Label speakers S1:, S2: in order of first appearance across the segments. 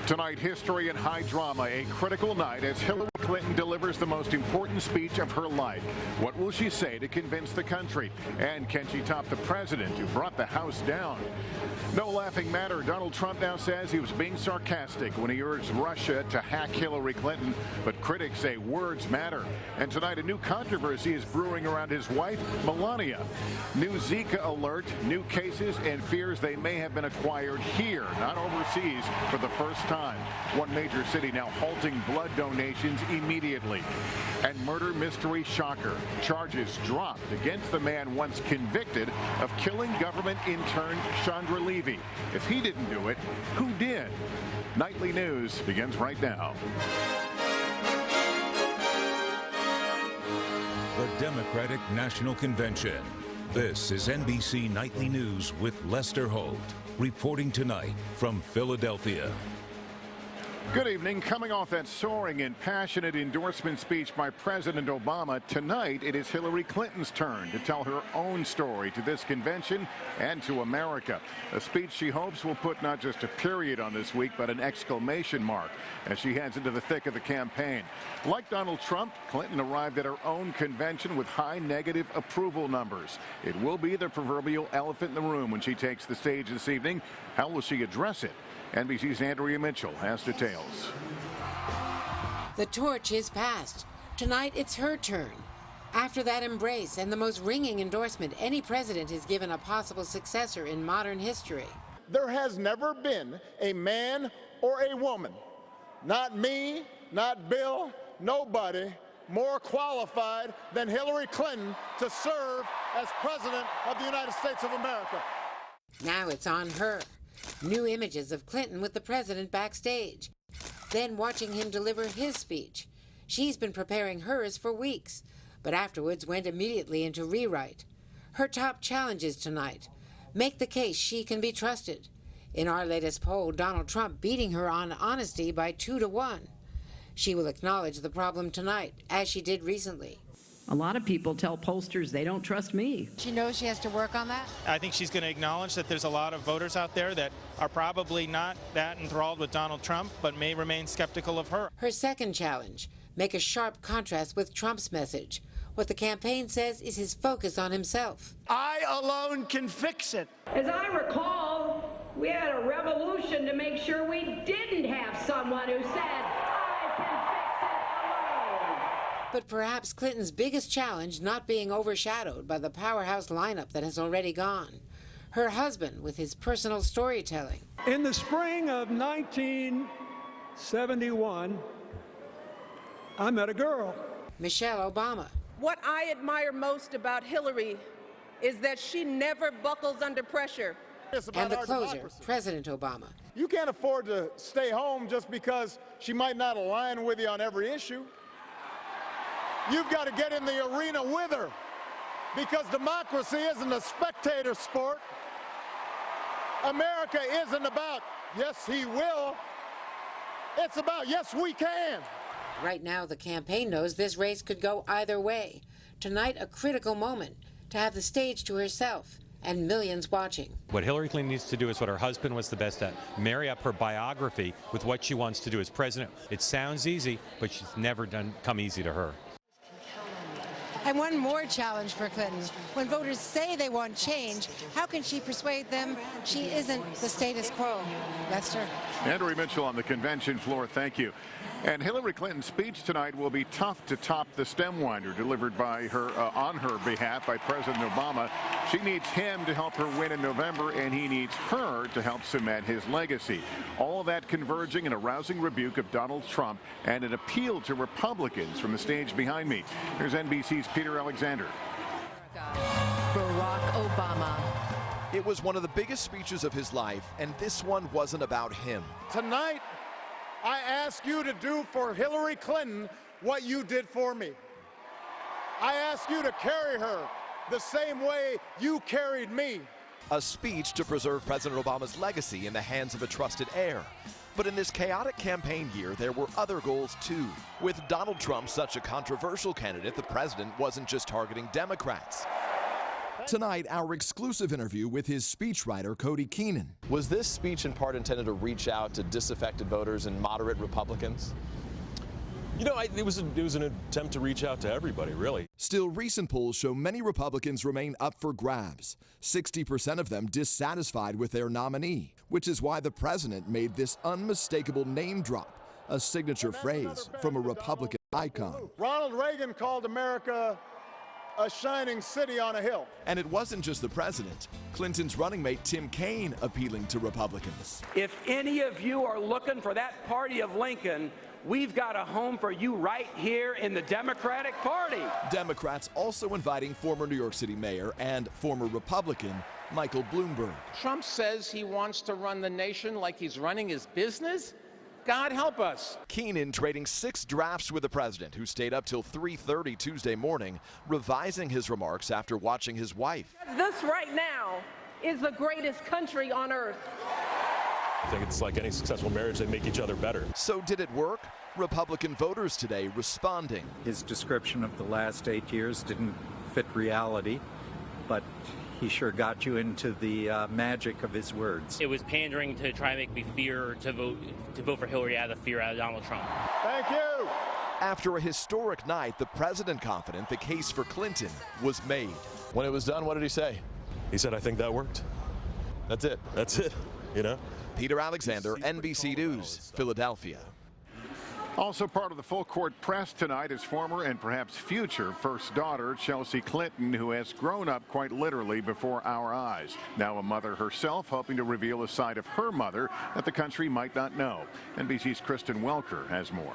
S1: Tonight, history and high drama, a critical night as Hillary Clinton delivers the most important speech of her life. What will she say to convince the country? And can she top the president who brought the House down? No laughing matter. Donald Trump now says he was being sarcastic when he urged Russia to hack Hillary Clinton, but critics say words matter. And tonight, a new controversy is brewing around his wife, Melania. New Zika alert, new cases, and fears they may have been acquired here, not overseas, for the first time. One major city now halting blood donations immediately. And murder mystery shocker. Charges dropped against the man once convicted of killing government intern Chandra Levy. If he didn't do it, who did? Nightly News begins right now.
S2: The Democratic National Convention. This is NBC Nightly News with Lester Holt, reporting tonight from Philadelphia.
S1: Good evening. Coming off that soaring and passionate endorsement speech by President Obama, tonight it is Hillary Clinton's turn to tell her own story to this convention and to America. A speech she hopes will put not just a period on this week, but an exclamation mark as she heads into the thick of the campaign. Like Donald Trump, Clinton arrived at her own convention with high negative approval numbers. It will be the proverbial elephant in the room when she takes the stage this evening. How will she address it? NBC's Andrea Mitchell has details.
S3: The torch is passed. Tonight, it's her turn. After that embrace and the most ringing endorsement any president has given a possible successor in modern history.
S4: There has never been a man or a woman, not me, not Bill, nobody, more qualified than Hillary Clinton to serve as President of the United States of America.
S3: Now it's on her. New images of Clinton with the president backstage. Then watching him deliver his speech. She's been preparing hers for weeks, but afterwards went immediately into rewrite. Her top challenges tonight: make the case she can be trusted. In our latest poll, Donald Trump beating her on honesty by 2-1. She will acknowledge the problem tonight, as she did recently.
S5: A lot of people tell pollsters they don't trust me.
S6: She knows she has to work on that?
S7: I think she's going to acknowledge that there's a lot of voters out there that are probably not that enthralled with Donald Trump, but may remain skeptical of her.
S3: Her second challenge: make a sharp contrast with Trump's message. What the campaign says is his focus on himself.
S8: I alone can fix it.
S9: As I recall, we had a revolution to make sure we didn't have someone who said, I can fix it alone.
S3: But perhaps Clinton's biggest challenge not being overshadowed by the powerhouse lineup that has already gone. Her husband with his personal storytelling.
S10: In the spring of 1971, I met a girl.
S3: Michelle Obama.
S11: What I admire most about Hillary is that she never buckles under pressure.
S3: And the closer, President Obama.
S4: You can't afford to stay home just because she might not align with you on every issue. You've got to get in the arena with her, because democracy isn't a spectator sport. America isn't about, yes, he will. It's about, yes, we can.
S3: Right now, the campaign knows this race could go either way. Tonight, a critical moment to have the stage to herself and millions watching.
S12: What Hillary Clinton needs to do is what her husband was the best at: marry up her biography with what she wants to do as president. It sounds easy, but she's never come easy to her.
S6: And one more challenge for Clinton. When voters say they want change, how can she persuade them she isn't the status quo? Lester.
S1: Andrea Mitchell on the convention floor. Thank you. And Hillary Clinton's speech tonight will be tough to top the stem winder delivered by her on her behalf by President Obama. She needs him to help her win in November, and he needs her to help cement his legacy. All of that converging in a rousing rebuke of Donald Trump and an appeal to Republicans from the stage behind me. Here's NBC's Peter Alexander.
S13: Barack Obama.
S14: It was one of the biggest speeches of his life, and this one wasn't about him.
S4: Tonight, I ask you to do for Hillary Clinton what you did for me. I ask you to carry her the same way you carried me.
S14: A speech to preserve President Obama's legacy in the hands of a trusted heir. But in this chaotic campaign year, there were other goals too. With Donald Trump such a controversial candidate, the president wasn't just targeting Democrats. Tonight, our exclusive interview with his speechwriter, Cody Keenan. Was this speech in part intended to reach out to disaffected voters and moderate Republicans?
S13: You know, it was an attempt to reach out to everybody, really.
S14: Still, recent polls show many Republicans remain up for grabs. 60% of them dissatisfied with their nominee, which is why the president made this unmistakable name drop, a signature phrase from a Republican icon.
S4: Ronald Reagan called America a shining city on a hill.
S14: And it wasn't just the president. Clinton's running mate Tim Kaine appealing to Republicans.
S15: If any of you are looking for that party of Lincoln, we've got a home for you right here in the Democratic Party.
S14: Democrats also inviting former New York City mayor and former Republican Michael Bloomberg.
S16: Trump says he wants to run the nation like he's running his business? God help us.
S14: Keenan trading 6 drafts with the president, who stayed up till 3:30 Tuesday morning, revising his remarks after watching his wife.
S11: This right now is the greatest country on earth.
S13: I think it's like any successful marriage, they make each other better.
S14: So did it work? Republican voters today responding.
S17: His description of the last 8 years didn't fit reality, but he sure got you into the magic of his words.
S18: It was pandering to try and make me fear to vote for Hillary out of fear out of Donald Trump.
S4: Thank you.
S14: After a historic night, the president confident the case for Clinton was made.
S13: When it was done, what did he say? He said, I think that worked. That's it. That's it, you know?
S14: Peter Alexander, NBC News, Philadelphia.
S1: Also part of the full court press tonight is former and perhaps future first daughter Chelsea Clinton, who has grown up quite literally before our eyes. Now a mother herself, hoping to reveal a side of her mother that the country might not know. NBC's Kristen Welker has more.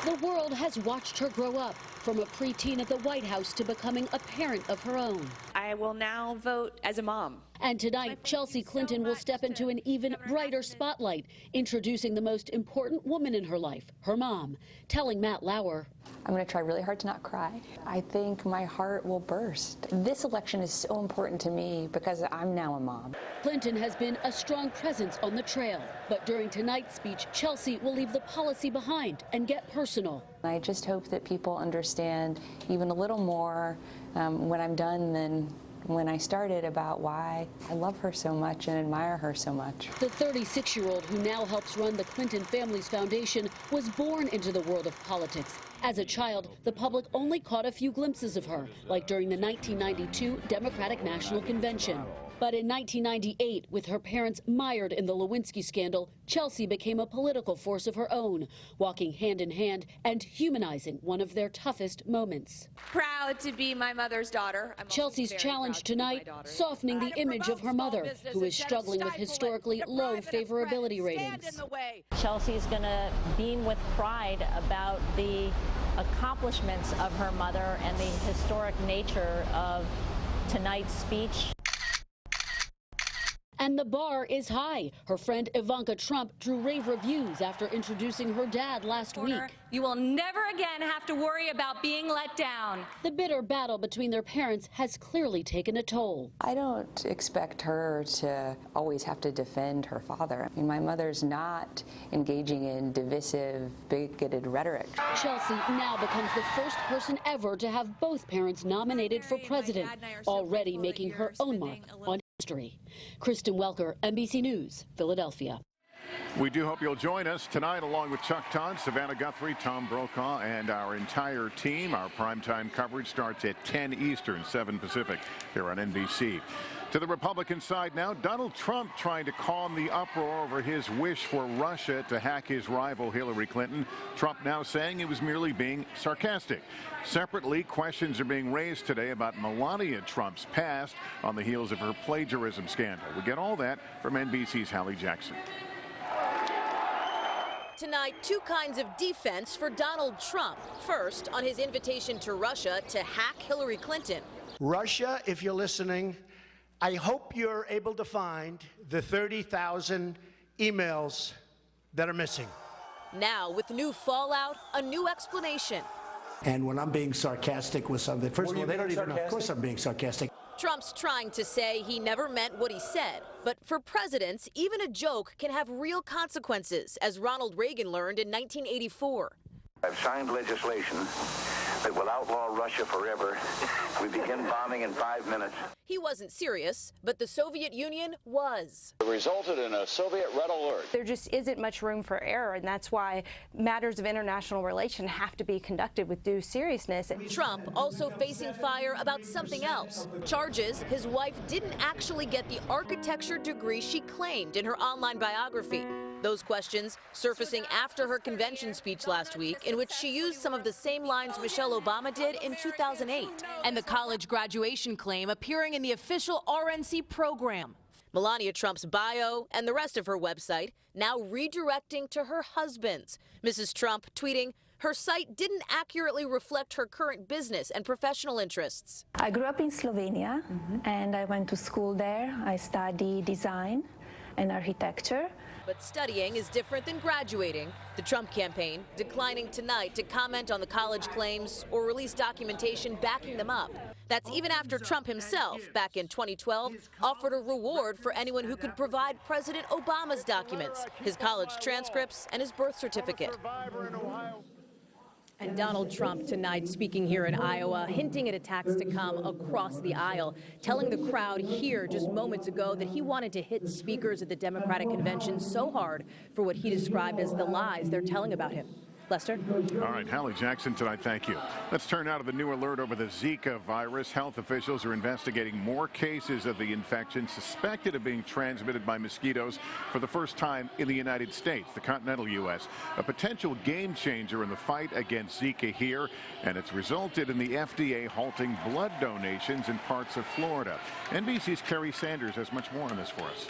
S19: The world has watched her grow up, from a preteen at the White House to becoming a parent of her own.
S20: I will now vote as a mom.
S19: And tonight, Chelsea Clinton will step into an even brighter spotlight, introducing the most important woman in her life, her mom, telling Matt Lauer,
S20: I'm going to try really hard to not cry. I think my heart will burst. This election is so important to me because I'm now a mom.
S19: Clinton has been a strong presence on the trail, but during tonight's speech, Chelsea will leave the policy behind and get personal.
S20: I just hope that people understand even a little more when I'm done than when I started about why I love her so much and admire her so much.
S19: The 36-year-old who now helps run the Clinton Family's Foundation was born into the world of politics. As a child, the public only caught a few glimpses of her, like during the 1992 Democratic National Convention. But in 1998, with her parents mired in the Lewinsky scandal, Chelsea became a political force of her own, walking hand in hand and humanizing one of their toughest moments.
S20: Proud to be my mother's daughter.
S19: Chelsea's challenge tonight, softening the image of her mother, who is struggling with historically low favorability ratings.
S20: Chelsea's going to beam with pride about the accomplishments of her mother and the historic nature of tonight's speech.
S19: And the bar is high. Her friend Ivanka Trump drew rave reviews after introducing her dad last week.
S20: You will never again have to worry about being let down.
S19: The bitter battle between their parents has clearly taken a toll.
S20: I don't expect her to always have to defend her father. I mean, my mother's not engaging in divisive, bigoted rhetoric.
S19: Chelsea now becomes the first person ever to have both parents nominated for president, already making her own mark on history. Kristen Welker, NBC News, Philadelphia.
S1: We do hope you'll join us tonight, along with Chuck Todd, Savannah Guthrie, Tom Brokaw, and our entire team. Our primetime coverage starts at 10 Eastern, 7 Pacific, here on NBC. To the Republican side now, Donald Trump trying to calm the uproar over his wish for Russia to hack his rival Hillary Clinton. Trump now saying he was merely being sarcastic. Separately, questions are being raised today about Melania Trump's past on the heels of her plagiarism scandal. We get all that from NBC's Hallie Jackson.
S21: Tonight, two kinds of defense for Donald Trump. First, on his invitation to Russia to hack Hillary Clinton.
S8: Russia, if you're listening, I hope you're able to find the 30,000 emails that are missing.
S21: Now, with new fallout, a new explanation.
S22: And when I'm being sarcastic with something, first of all, they don't even know. Of course I'm being sarcastic.
S21: Trump's trying to say he never meant what he said. But for presidents, even a joke can have real consequences, as Ronald Reagan learned in 1984.
S23: I've signed legislation
S2: It will outlaw Russia forever. We begin bombing in 5 minutes.
S21: He wasn't serious, but the Soviet Union was.
S2: It resulted in a Soviet red alert.
S5: There just isn't much room for error, and that's why matters of international relation have to be conducted with due seriousness.
S21: Trump also facing fire about something else. Charges his wife didn't actually get the architecture degree she claimed in her online biography. Those questions surfacing after her convention speech last week, in which she used some of the same lines Michelle Obama did in 2008, and the college graduation claim appearing in the official RNC program. Melania Trump's bio and the rest of her website now redirecting to her husband's. Mrs. Trump tweeting, her site didn't accurately reflect her current business and professional interests.
S23: I grew up in Slovenia, and I went to school there. I studied design and architecture.
S21: But studying is different than graduating. The Trump campaign declining tonight to comment on the college claims or release documentation backing them up. That's even after Trump himself, back in 2012, offered a reward for anyone who could provide President Obama's documents, his college transcripts, and his birth certificate. And Donald Trump tonight speaking here in Iowa, hinting at attacks to come across the aisle, telling the crowd here just moments ago that he wanted to hit speakers at the Democratic convention so hard for what he described as the lies they're telling about him. Lester?
S1: All right, Hallie Jackson tonight, thank you. Let's turn now to the new alert over the Zika virus. Health officials are investigating more cases of the infection suspected of being transmitted by mosquitoes for the first time in the United States, the continental U.S. A potential game changer in the fight against Zika here, and it's resulted in the FDA halting blood donations in parts of Florida. NBC's Kerry Sanders has much more on this for us.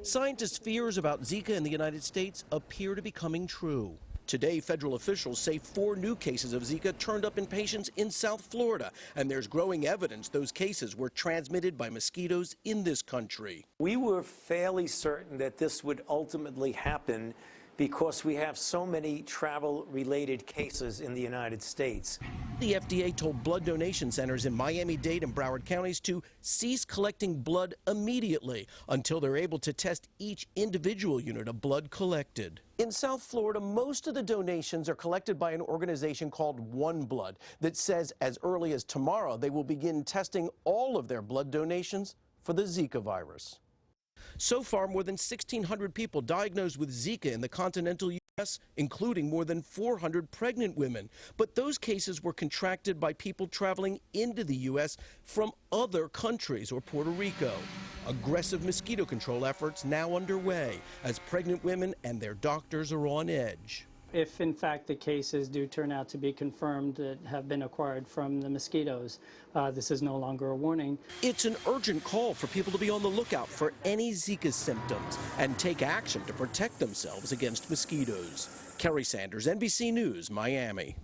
S24: Scientists' fears about Zika in the United States appear to be coming true. Today, federal officials say 4 new cases of Zika turned up in patients in South Florida, and there's growing evidence those cases were transmitted by mosquitoes in this country.
S25: We were fairly certain that this would ultimately happen because we have so many travel-related cases in the United States.
S24: The FDA told blood donation centers in Miami-Dade and Broward counties to cease collecting blood immediately until they're able to test each individual unit of blood collected. In South Florida, most of the donations are collected by an organization called One Blood that says as early as tomorrow they will begin testing all of their blood donations for the Zika virus. So far, more than 1,600 people diagnosed with Zika in the continental U.S., including more than 400 pregnant women. But those cases were contracted by people traveling into the U.S. from other countries or Puerto Rico. Aggressive mosquito control efforts now underway as pregnant women and their doctors are on edge.
S26: If, in fact, the cases do turn out to be confirmed that have been acquired from the mosquitoes, this is no longer a warning.
S24: It's an urgent call for people to be on the lookout for any Zika symptoms and take action to protect themselves against mosquitoes. Kerry Sanders, NBC News, Miami.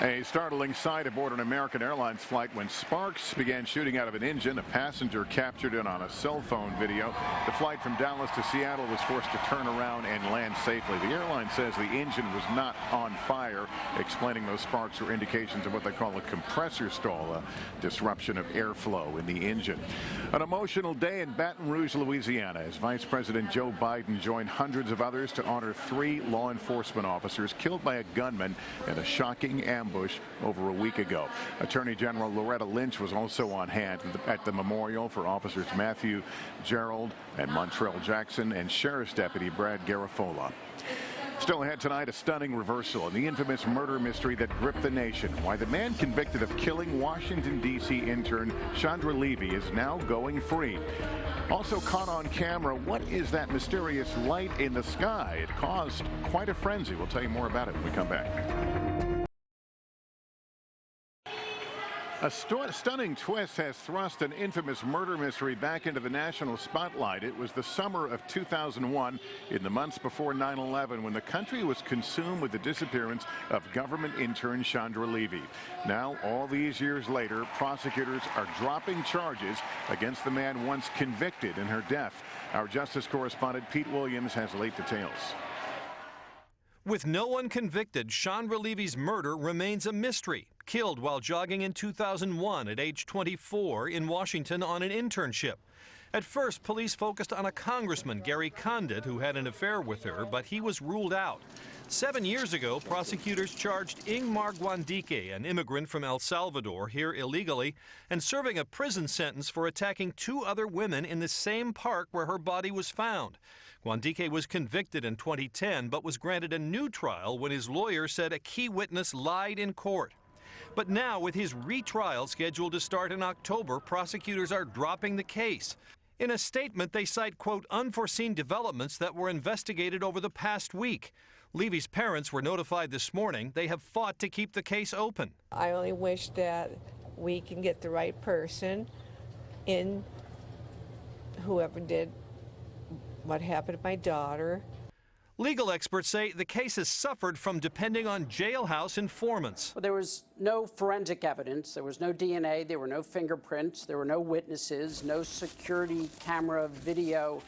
S1: A startling sight aboard an American Airlines flight when sparks began shooting out of an engine. A passenger captured it on a cell phone video. The flight from Dallas to Seattle was forced to turn around and land safely. The airline says the engine was not on fire, explaining those sparks were indications of what they call a compressor stall, a disruption of airflow in the engine. An emotional day in Baton Rouge, Louisiana, as Vice President Joe Biden joined hundreds of others to honor 3 law enforcement officers killed by a gunman in a shocking ambush over a week ago. Attorney General Loretta Lynch was also on hand at the memorial for officers Matthew Gerald and Montrell Jackson and Sheriff's Deputy Brad Garafola. Still ahead tonight, a stunning reversal in the infamous murder mystery that gripped the nation. Why the man convicted of killing Washington, D.C. intern Chandra Levy is now going free. Also caught on camera, what is that mysterious light in the sky? It caused quite a frenzy. We'll tell you more about it when we come back. A stunning twist has thrust an infamous murder mystery back into the national spotlight. It was the summer of 2001, in the months before 9/11, when the country was consumed with the disappearance of government intern Chandra Levy. Now, all these years later, prosecutors are dropping charges against the man once convicted in her death. Our justice correspondent Pete Williams has late details.
S27: With no one convicted, Chandra Levy's murder remains a mystery. Killed while jogging in 2001 at age 24 in Washington on an internship. At first, police focused on a congressman, Gary Condit, who had an affair with her, but he was ruled out. 7 years ago, prosecutors charged Ingmar Guandike, an immigrant from El Salvador, here illegally, and serving a prison sentence for attacking 2 other women in the same park where her body was found. Guandike was convicted in 2010, but was granted a new trial when his lawyer said a key witness lied in court. But now, with his retrial scheduled to start in October, prosecutors are dropping the case. In a statement, they cite, quote, unforeseen developments that were investigated over the past week. Levy's parents were notified this morning. They have fought to keep the case open.
S3: I only wish that we can get the right person in, whoever did what happened to my daughter.
S27: Legal experts say the case has suffered from depending on jailhouse informants.
S6: Well, there was no forensic evidence. There was no DNA. There were no fingerprints. There were no witnesses, no security camera video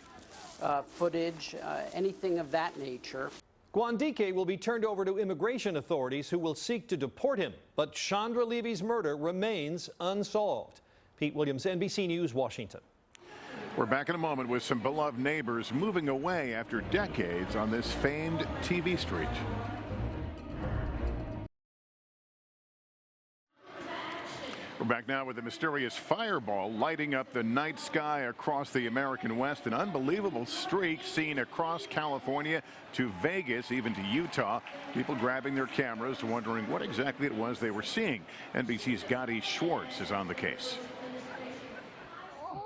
S6: footage, anything of that nature.
S27: Guandike will be turned over to immigration authorities who will seek to deport him. But Chandra Levy's murder remains unsolved. Pete Williams, NBC News, Washington.
S1: We're back in a moment with some beloved neighbors moving away after decades on this famed TV street. We're back now with a mysterious fireball lighting up the night sky across the American West. An unbelievable streak seen across California to Vegas, even to Utah. People grabbing their cameras, wondering what exactly it was they were seeing. NBC's Gadi Schwartz is on the case.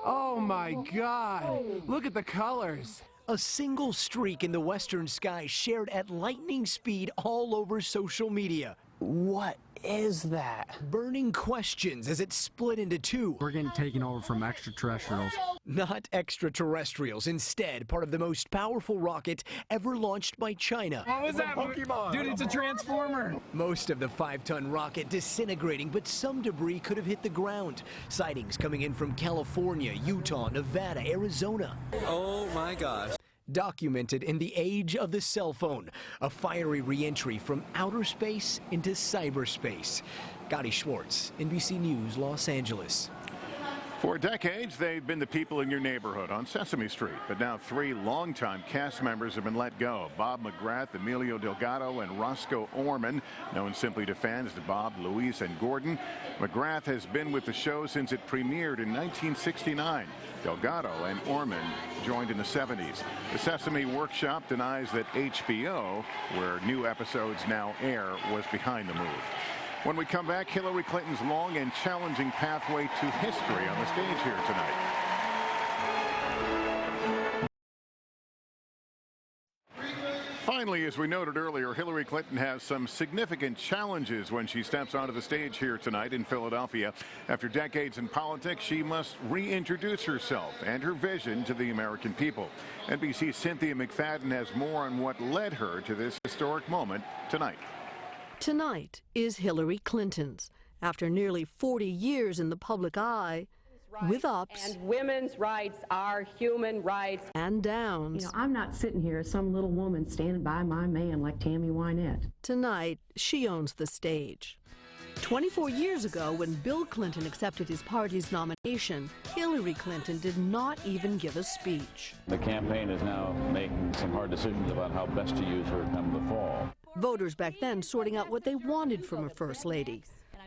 S7: Oh my God, look at the colors.
S9: A single streak in the western sky shared at lightning speed all over social media.
S7: What is that?
S9: Burning questions as it split into 2.
S10: We're getting taken over from extraterrestrials.
S9: Not extraterrestrials, instead part of the most powerful rocket ever launched by China.
S7: What was that? Pokemon. Dude, it's a transformer.
S9: Most of the 5-ton rocket disintegrating, but some debris could have hit the ground. Sightings coming in from California, Utah, Nevada, Arizona.
S10: Oh my gosh.
S9: Documented in the age of the cell phone, a fiery re-entry from outer space into cyberspace. Gadi Schwartz, NBC News, Los Angeles.
S1: For decades, they've been the people in your neighborhood on Sesame Street. But now 3 longtime cast members have been let go. Bob McGrath, Emilio Delgado, and Roscoe Orman, known simply to fans as Bob, Luis, and Gordon. McGrath has been with the show since it premiered in 1969. Delgado and Orman joined in the 70s. The Sesame Workshop denies that HBO, where new episodes now air, was behind the move. When we come back, Hillary Clinton's long and challenging pathway to history on the stage here tonight. Finally, as we noted earlier, Hillary Clinton has some significant challenges when she steps onto the stage here tonight in Philadelphia. After decades in politics, she must reintroduce herself and her vision to the American people. NBC's Cynthia McFadden has more on what led her to this historic moment tonight.
S12: Tonight is Hillary Clinton's. After nearly 40 years in the public eye, with ups
S15: and women's rights are human rights
S12: and downs.
S28: You know, I'm not sitting here as some little woman standing by my man like Tammy Wynette.
S12: Tonight, she owns the stage. 24 years ago, when Bill Clinton accepted his party's nomination, Hillary Clinton did not even give a speech.
S29: The campaign is now making some hard decisions about how best to use her come the fall.
S12: Voters back then sorting out what they wanted from a first lady.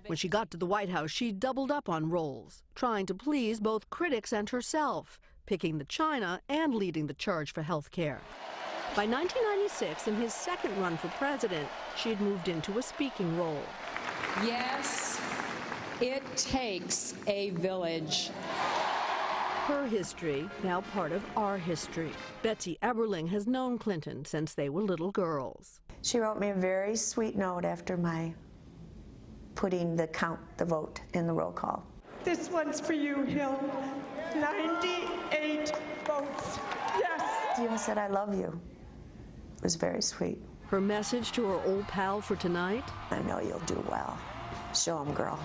S12: When she got to the White House, she doubled up on roles, trying to please both critics and herself, picking the China and leading the charge for health care. By 1996, in his second run for president, she had moved into a speaking role.
S15: Yes, it takes a village.
S12: Her history, now part of our history. Betsy Eberling has known Clinton since they were little girls.
S30: She wrote me a very sweet note after my putting the vote in the roll call.
S28: This one's for you, Hill. 98 votes. Yes.
S30: She even said, I love you. It was very sweet.
S12: Her message to her old pal for tonight?
S30: I know you'll do well. Show 'em, girl.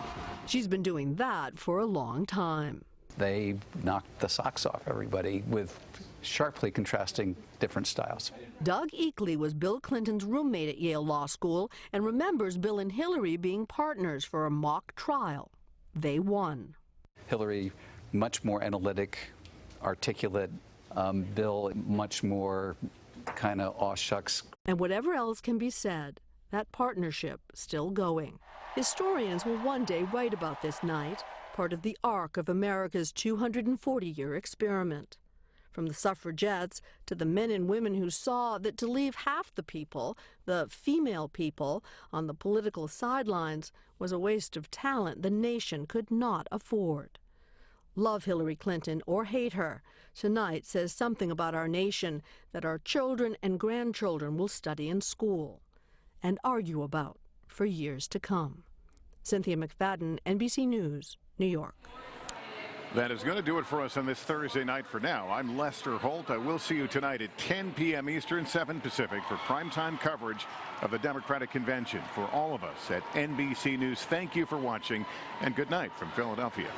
S12: She's been doing that for a long time.
S31: They knocked the socks off everybody with sharply contrasting different styles.
S12: Doug Eakley was Bill Clinton's roommate at Yale Law School and remembers Bill and Hillary being partners for a mock trial. They won.
S31: Hillary, much more analytic, articulate bill, much more kind of aw shucks.
S12: And whatever else can be said, that partnership still going. Historians will one day write about this night, part of the arc of America's 240-year experiment. From the suffragettes to the men and women who saw that to leave half the people, the female people, on the political sidelines was a waste of talent the nation could not afford. Love Hillary Clinton or hate her, tonight says something about our nation that our children and grandchildren will study in school and argue about for years to come. Cynthia McFadden, NBC News, New York.
S1: That is going to do it for us on this Thursday night for now. I'm Lester Holt. I will see you tonight at 10 p.m. Eastern, 7 Pacific for primetime coverage of the Democratic Convention. For all of us at NBC News, thank you for watching and good night from Philadelphia.